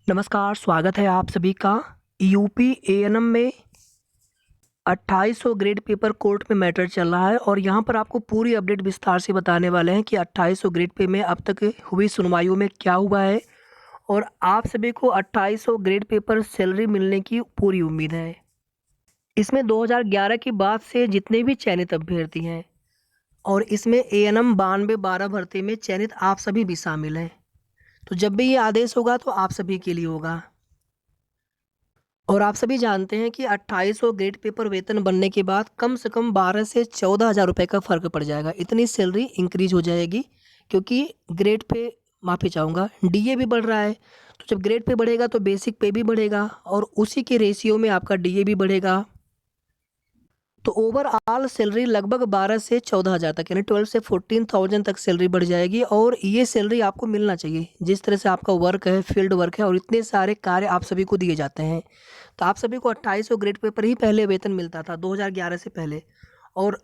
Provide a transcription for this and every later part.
नमस्कार, स्वागत है आप सभी का। यूपी एएनएम में 2800 ग्रेड पेपर कोर्ट में मैटर चल रहा है और यहाँ पर आपको पूरी अपडेट विस्तार से बताने वाले हैं कि 2800 ग्रेड पे में अब तक हुई सुनवाइयों में क्या हुआ है और आप सभी को 2800 ग्रेड पेपर सैलरी मिलने की पूरी उम्मीद है। इसमें 2011 के बाद से जितने भी चयनित अभ्यर्थी हैं और इसमें एएनएम 92-12 भर्ती में चयनित आप सभी भी शामिल हैं। तो जब भी ये आदेश होगा तो आप सभी के लिए होगा। और आप सभी जानते हैं कि 2800 ग्रेड पेपर वेतन बनने के बाद कम से कम 12 से 14,000 रुपये का फ़र्क पड़ जाएगा। इतनी सैलरी इंक्रीज हो जाएगी क्योंकि ग्रेड पे माफ़ी चाहूँगा डीए भी बढ़ रहा है। तो जब ग्रेड पे बढ़ेगा तो बेसिक पे भी बढ़ेगा और उसी के रेशियो में आपका डीए भी बढ़ेगा। तो ओवरऑल सैलरी लगभग 12 से 14,000 तक यानी 12 से 14,000 तक सैलरी बढ़ जाएगी और ये सैलरी आपको मिलना चाहिए। जिस तरह से आपका वर्क है, फील्ड वर्क है और इतने सारे कार्य आप सभी को दिए जाते हैं। तो आप सभी को 2800 ग्रेड पे पर ही पहले वेतन मिलता था 2011 से पहले। और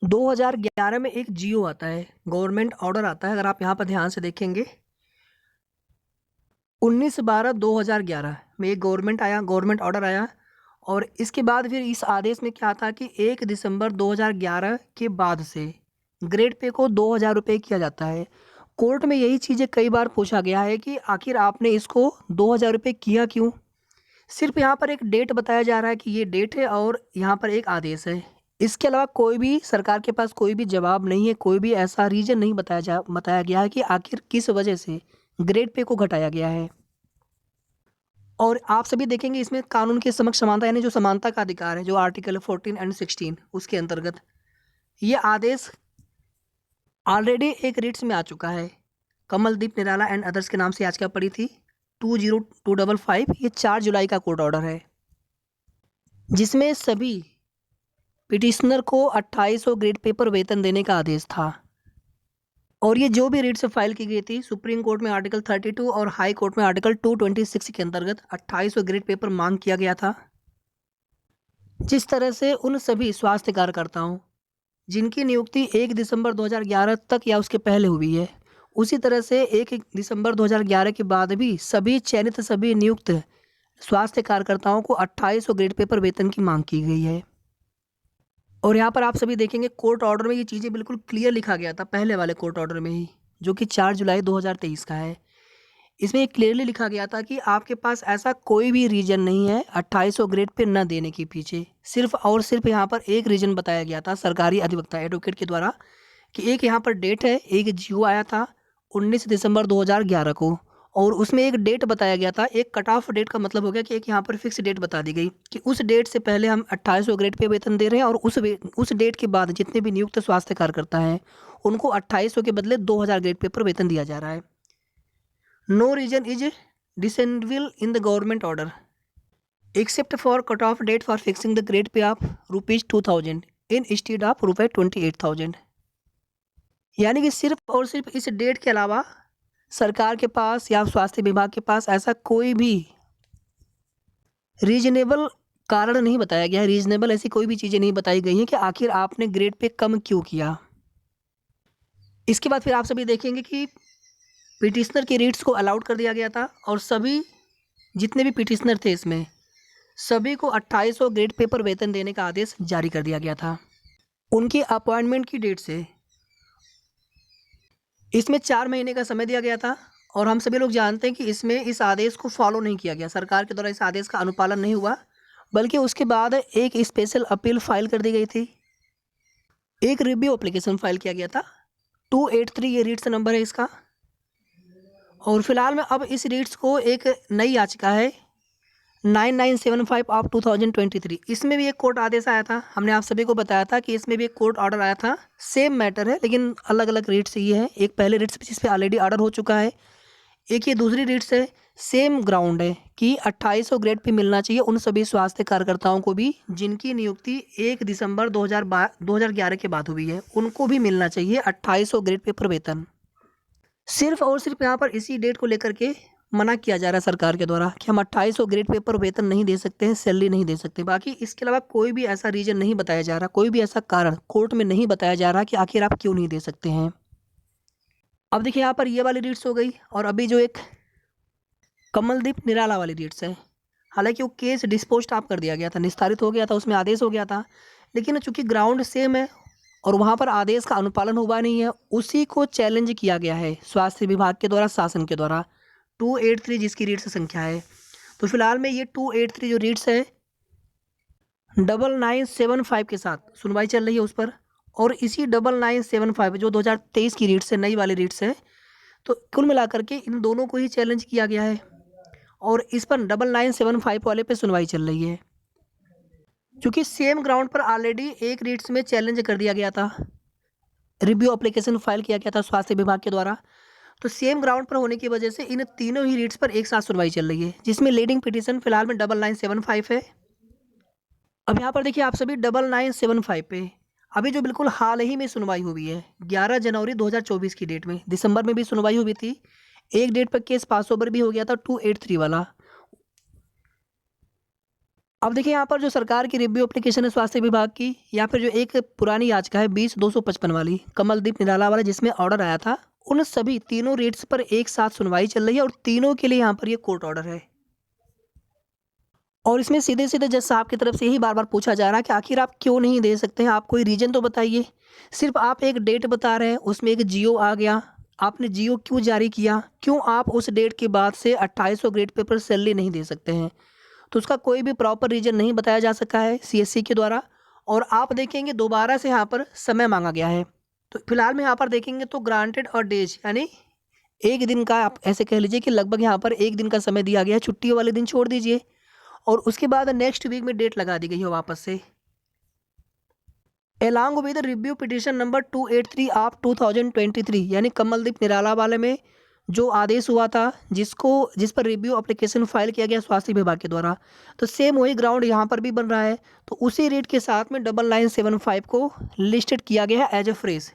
2011 में एक जियो आता है, गवर्नमेंट ऑर्डर आता है। अगर आप यहाँ पर ध्यान से देखेंगे 19/12/2011 में एक गवर्नमेंट ऑर्डर आया और इसके बाद फिर इस आदेश में क्या था कि 1 दिसंबर 2011 के बाद से ग्रेड पे को 2,000 रुपये किया जाता है। कोर्ट में यही चीज़ें कई बार पूछा गया है कि आखिर आपने इसको 2,000 रुपये किया क्यों। सिर्फ यहाँ पर एक डेट बताया जा रहा है कि ये डेट है और यहाँ पर एक आदेश है। इसके अलावा कोई भी सरकार के पास कोई भी जवाब नहीं है, कोई भी ऐसा रीज़न नहीं बताया गया है कि आखिर किस वजह से ग्रेड पे को घटाया गया है। और आप सभी देखेंगे इसमें कानून के समक्ष समानता यानी जो समानता का अधिकार है, जो आर्टिकल 14 एंड 16 उसके अंतर्गत ये आदेश ऑलरेडी एक रिट्स में आ चुका है। कमलदीप निराला एंड अदर्स के नाम से याचिका पड़ी थी 20255। ये 4 जुलाई का कोर्ट ऑर्डर है जिसमें सभी पिटिशनर को 2800 ग्रेड पेपर वेतन देने का आदेश था। और ये जो भी रिट्स फाइल की गई थी सुप्रीम कोर्ट में आर्टिकल 32 और हाई कोर्ट में आर्टिकल 226 के अंतर्गत 2800 ग्रेड पेपर मांग किया गया था। जिस तरह से उन सभी स्वास्थ्य कार्यकर्ताओं जिनकी नियुक्ति 1 दिसंबर 2011 तक या उसके पहले हुई है, उसी तरह से 1 दिसंबर 2011 के बाद भी सभी चयनित सभी नियुक्त स्वास्थ्य कार्यकर्ताओं को 2800 ग्रेड पेपर वेतन की मांग की गई है। और यहाँ पर आप सभी देखेंगे कोर्ट ऑर्डर में ये चीज़ें बिल्कुल क्लियर लिखा गया था पहले वाले कोर्ट ऑर्डर में ही, जो कि 4 जुलाई 2023 का है। इसमें ये क्लियरली लिखा गया था कि आपके पास ऐसा कोई भी रीज़न नहीं है 2800 ग्रेड पे न देने के पीछे। सिर्फ और सिर्फ यहाँ पर एक रीज़न बताया गया था सरकारी अधिवक्ता एडवोकेट के द्वारा कि एक यहाँ पर डेट है, एक जियो आया था 19 दिसंबर 2011 को और उसमें एक डेट बताया गया था। एक कट ऑफ डेट का मतलब हो गया कि एक यहाँ पर फिक्स डेट बता दी गई कि उस डेट से पहले हम 2800 ग्रेड पे वेतन दे रहे हैं और उस डेट के बाद जितने भी नियुक्त स्वास्थ्य कार्यकर्ता हैं उनको 2800 के बदले 2,000 ग्रेड पे पर वेतन दिया जा रहा है। No reason is discernible in the government order except for cut off date for fixing the grade pay of ₹2,000 instead of ₹28,000। यानी कि सिर्फ और सिर्फ इस डेट के अलावा सरकार के पास या स्वास्थ्य विभाग के पास ऐसा कोई भी रीजनेबल कारण नहीं बताया गया है। रीजनेबल ऐसी कोई भी चीज़ें नहीं बताई गई हैं कि आखिर आपने ग्रेड पे कम क्यों किया। इसके बाद फिर आप सभी देखेंगे कि पिटिशनर की रीट्स को अलाउड कर दिया गया था और सभी जितने भी पिटिशनर थे इसमें सभी को 2800 ग्रेड पेपर वेतन देने का आदेश जारी कर दिया गया था उनकी अपॉइंटमेंट की डेट से। इसमें 4 महीने का समय दिया गया था और हम सभी लोग जानते हैं कि इसमें इस आदेश को फॉलो नहीं किया गया, सरकार के द्वारा इस आदेश का अनुपालन नहीं हुआ, बल्कि उसके बाद एक स्पेशल अपील फाइल कर दी गई थी, एक रिव्यू एप्लीकेशन फाइल किया गया था 283 ये रीट्स नंबर है इसका। और फिलहाल में अब इस रीट्स को एक नई याचिका है 9975 ऑफ 2023, इसमें भी एक कोर्ट आदेश आया था। हमने आप सभी को बताया था कि इसमें भी एक कोर्ट ऑर्डर आया था, सेम मैटर है लेकिन अलग अलग रीट्स ये है। एक पहले रीट्स जिस पे ऑलरेडी ऑर्डर हो चुका है, एक ये दूसरी रीट्स है, सेम ग्राउंड है कि 2800 ग्रेड पे मिलना चाहिए उन सभी स्वास्थ्य कार्यकर्ताओं को भी जिनकी नियुक्ति 1 दिसंबर 2011 के बाद हुई है, उनको भी मिलना चाहिए 2800 ग्रेड पे पर वेतन। सिर्फ और सिर्फ यहाँ पर इसी डेट को लेकर के मना किया जा रहा है सरकार के द्वारा कि हम 2800 ग्रेड पेपर वेतन नहीं दे सकते हैं, सैलरी नहीं दे सकते। बाकी इसके अलावा कोई भी ऐसा रीजन नहीं बताया जा रहा, कोई भी ऐसा कारण कोर्ट में नहीं बताया जा रहा कि आखिर आप क्यों नहीं दे सकते हैं। अब देखिए यहाँ पर ये वाली रीट्स हो गई और अभी जो एक कमलदीप निराला वाली रेट्स है। हालांकि वो केस डिस्पोज ऑफ कर दिया गया था, निस्तारित हो गया था, उसमें आदेश हो गया था, लेकिन चूंकि ग्राउंड सेम है और वहाँ पर आदेश का अनुपालन हुआ नहीं है, उसी को चैलेंज किया गया है स्वास्थ्य विभाग के द्वारा, शासन के द्वारा। 283 जिसकी रीट्स संख्या है। तो फिलहाल में ये 283 जो रीट्स है 9975 के साथ सुनवाई चल रही है उस पर, और इसी 9975 जो 2023 की रीट्स है, नई वाली रीट्स है, तो कुल मिलाकर के इन दोनों को ही चैलेंज किया गया है और इस पर 9975 वाले पे सुनवाई चल रही है। क्योंकि सेम ग्राउंड पर ऑलरेडी एक रीट्स में चैलेंज कर दिया गया था, रिव्यू एप्लीकेशन फाइल किया गया था स्वास्थ्य विभाग के द्वारा, तो सेम ग्राउंड पर होने की वजह से इन तीनों ही रीट्स पर एक साथ सुनवाई चल रही है, जिसमें लीडिंग पिटीशन फिलहाल में 9975 है। अब यहाँ पर देखिए आप सभी 9975 पे अभी जो बिल्कुल हाल ही में सुनवाई हुई है 11 जनवरी 2024 की डेट में, दिसंबर में भी सुनवाई हुई थी, एक डेट पर केस पास ओवर भी हो गया था 283 वाला। अब देखिए यहाँ पर जो सरकार की रिव्यू एप्लीकेशन है स्वास्थ्य विभाग की, या फिर जो एक पुरानी याचिका है 20/255 वाली कमलदीप निराला वाला, जिसमें ऑर्डर आया था, उन सभी तीनों रेट्स पर एक साथ सुनवाई चल रही है और तीनों के लिए यहाँ पर ये कोर्ट ऑर्डर है। और इसमें सीधे सीधे जज साहब की तरफ से यही बार बार पूछा जा रहा है कि आखिर आप क्यों नहीं दे सकते हैं, आप कोई रीजन तो बताइए। सिर्फ आप एक डेट बता रहे हैं, उसमें एक जियो आ गया, आपने जियो क्यों जारी किया, क्यों आप उस डेट के बाद से 2800 ग्रेड पेपर सैलरी नहीं दे सकते हैं, तो उसका कोई भी प्रॉपर रीजन नहीं बताया जा सका है सीएससी के द्वारा। और आप देखेंगे दोबारा से यहाँ पर समय मांगा गया है, तो फिलहाल में यहाँ पर देखेंगे तो ग्रांटेड और डेज यानी एक दिन का, आप ऐसे कह लीजिए कि लगभग यहाँ पर एक दिन का समय दिया गया है, छुट्टी वाले दिन छोड़ दीजिए, और उसके बाद नेक्स्ट वीक में डेट लगा दी गई है वापस से। Along with review petition number 283 of 2023 यानी कमलदीप निराला वाले में जो आदेश हुआ था, जिस पर रिव्यू एप्लीकेशन फाइल किया गया स्वास्थ्य विभाग के द्वारा, तो सेम वही ग्राउंड यहाँ पर भी बन रहा है, तो उसी रेट के साथ में 9975 को लिस्टेड किया गया है एज ए फ्रेश,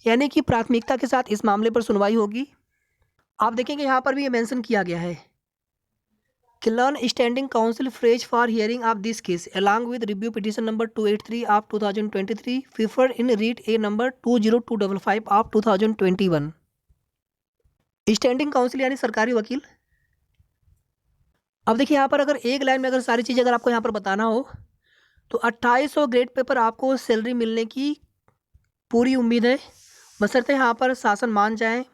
यानी कि प्राथमिकता के साथ इस मामले पर सुनवाई होगी। आप देखेंगे यहाँ पर भी ये मेंशन किया गया है कि learned standing counsel fresh for hearing of this case along with review petition number 283 of 2023 preferred in writ A number 20255 of 2021। Standing counsel यानी सरकारी वकील। अब देखिए यहाँ पर अगर एक लाइन में अगर सारी चीज़ें अगर आपको यहाँ पर बताना हो, तो 2800 ग्रेड पेपर आपको सैलरी मिलने की पूरी उम्मीद है, बशर्ते यहाँ पर शासन मान जाए,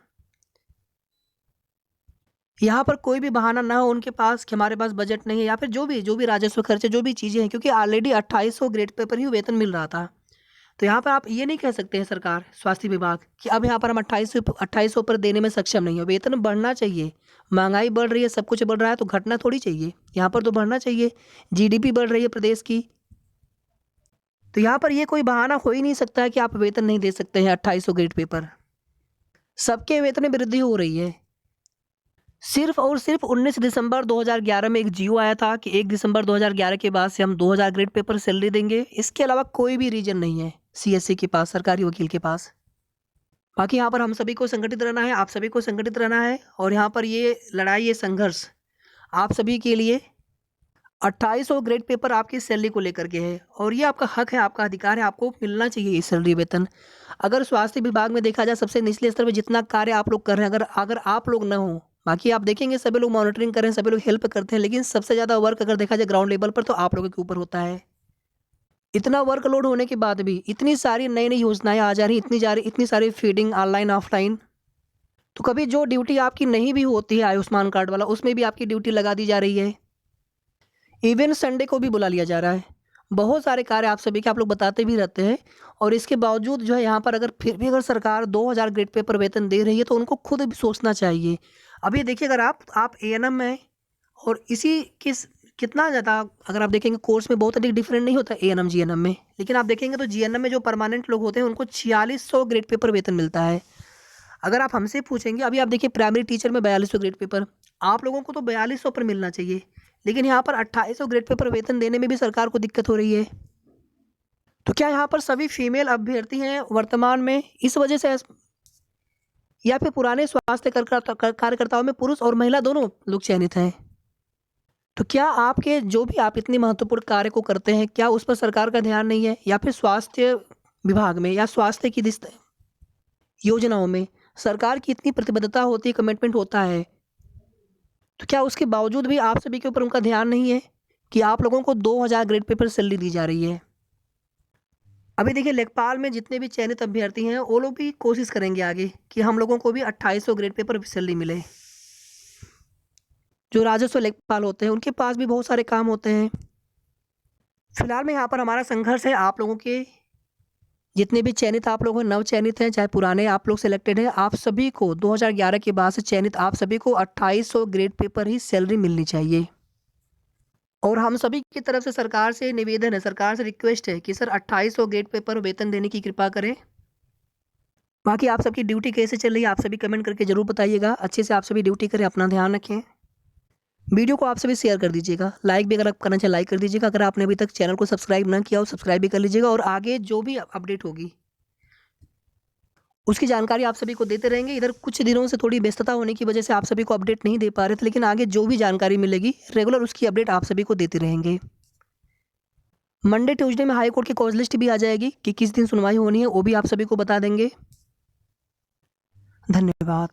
यहाँ पर कोई भी बहाना ना हो उनके पास कि हमारे पास बजट नहीं है, या फिर जो भी राजस्व खर्चे जो भी चीज़ें हैं, क्योंकि ऑलरेडी 2800 ग्रेड पेपर ही वेतन मिल रहा था। तो यहाँ पर आप ये नहीं कह सकते हैं सरकार, स्वास्थ्य विभाग, कि अब यहाँ पर हम 2800 पर देने में सक्षम नहीं है। वेतन बढ़ना चाहिए, महंगाई बढ़ रही है, सब कुछ बढ़ रहा है, तो घटना थोड़ी चाहिए, यहाँ पर तो बढ़ना चाहिए। जीडीपी बढ़ रही है प्रदेश की, तो यहाँ पर ये कोई बहाना हो ही नहीं सकता है कि आप वेतन नहीं दे सकते हैं 2800 ग्रेड पेपर। सबके वेतन में वृद्धि हो रही है। सिर्फ और सिर्फ 19 दिसंबर 2011 में एक जियो आया था कि 1 दिसंबर 2011 के बाद से हम 2000 ग्रेड पेपर सैलरी देंगे, इसके अलावा कोई भी रीजन नहीं है सीएससी के पास, सरकारी वकील के पास। बाकी यहाँ पर हम सभी को संगठित रहना है, आप सभी को संगठित रहना है, और यहाँ पर ये लड़ाई, ये संघर्ष आप सभी के लिए 2800 ग्रेड पेपर आपकी सैलरी को लेकर के है, और ये आपका हक है, आपका अधिकार है, आपको मिलना चाहिए ये सैलरी वेतन। अगर स्वास्थ्य विभाग में देखा जाए सबसे निचले स्तर पर जितना कार्य आप लोग कर रहे हैं, अगर आप लोग न हो, बाकी आप देखेंगे सभी लोग मॉनिटरिंग कर रहे हैं, सभी लोग हेल्प करते हैं, लेकिन सबसे ज़्यादा वर्क अगर देखा जाए ग्राउंड लेवल पर तो आप लोगों के ऊपर होता है। इतना वर्कलोड होने के बाद भी इतनी सारी नई नई योजनाएं आ जा रही, इतनी सारी फीडिंग ऑनलाइन ऑफलाइन, तो कभी जो ड्यूटी आपकी नहीं भी होती है आयुष्मान कार्ड वाला, उसमें भी आपकी ड्यूटी लगा दी जा रही है। इवन संडे को भी बुला लिया जा रहा है। बहुत सारे कार्य आप सभी के आप लोग बताते भी रहते हैं, और इसके बावजूद जो है यहाँ पर अगर फिर भी अगर सरकार 2000 ग्रेड पेपर वेतन दे रही है तो उनको खुद भी सोचना चाहिए। अभी देखिए अगर आप एएनएम में, और इसी कितना ज़्यादा अगर आप देखेंगे कोर्स में बहुत अधिक डिफरेंट नहीं होता एएनएम जीएनएम में, लेकिन आप देखेंगे तो जीएनएम में जो परमानेंट लोग होते हैं उनको 4600 ग्रेड पेपर वेतन मिलता है। अगर आप हमसे पूछेंगे, अभी आप देखिए प्राइमरी टीचर में 4200 ग्रेड पेपर, आप लोगों को तो 4200 पर मिलना चाहिए, लेकिन यहाँ पर 2800 ग्रेड पेपर वेतन देने में भी सरकार को दिक्कत हो रही है। तो क्या यहाँ पर सभी फीमेल अभ्यर्थी हैं वर्तमान में इस वजह से, या फिर पुराने स्वास्थ्य कार्यकर्ताओं में पुरुष और महिला दोनों लोग चयनित हैं? तो क्या आपके जो भी आप इतने महत्वपूर्ण कार्य को करते हैं, क्या उस पर सरकार का ध्यान नहीं है, या फिर स्वास्थ्य विभाग में या स्वास्थ्य की योजनाओं में सरकार की इतनी प्रतिबद्धता होती है, कमिटमेंट होता है, तो क्या उसके बावजूद भी आप सभी के ऊपर उनका ध्यान नहीं है कि आप लोगों को 2000 ग्रेड पेपर सैलरी दी जा रही है। अभी देखिए लेखपाल में जितने भी चयनित अभ्यर्थी हैं वो लोग भी कोशिश करेंगे आगे कि हम लोगों को भी 2800 ग्रेड पेपर सैलरी मिले। जो राजस्व लेखपाल होते हैं उनके पास भी बहुत सारे काम होते हैं। फिलहाल में यहाँ पर हमारा संघर्ष है आप लोगों के जितने भी चयनित आप लोग हैं, नव चयनित हैं चाहे पुराने आप लोग सिलेक्टेड हैं, आप सभी को 2011 के बाद से चयनित आप सभी को 2800 ग्रेड पेपर ही सैलरी मिलनी चाहिए। और हम सभी की तरफ से सरकार से निवेदन है, सरकार से रिक्वेस्ट है कि सर 2800 ग्रेड पेपर वेतन देने की कृपा करें। बाकी आप सबकी ड्यूटी कैसे चल रही है आप सभी कमेंट करके ज़रूर बताइएगा। अच्छे से आप सभी ड्यूटी करें, अपना ध्यान रखें। वीडियो को आप सभी शेयर कर दीजिएगा, लाइक भी अगर आप करना चाहें लाइक कर दीजिएगा। अगर आपने अभी तक चैनल को सब्सक्राइब ना किया हो सब्सक्राइब भी कर लीजिएगा और आगे जो भी अपडेट होगी उसकी जानकारी आप सभी को देते रहेंगे। इधर कुछ दिनों से थोड़ी व्यस्तता होने की वजह से आप सभी को अपडेट नहीं दे पा रहे थे, लेकिन आगे जो भी जानकारी मिलेगी रेगुलर उसकी अपडेट आप सभी को देते रहेंगे। मंडे ट्यूसडे में हाई कोर्ट की कॉज लिस्ट भी आ जाएगी कि किस दिन सुनवाई होनी है, वो भी आप सभी को बता देंगे। धन्यवाद।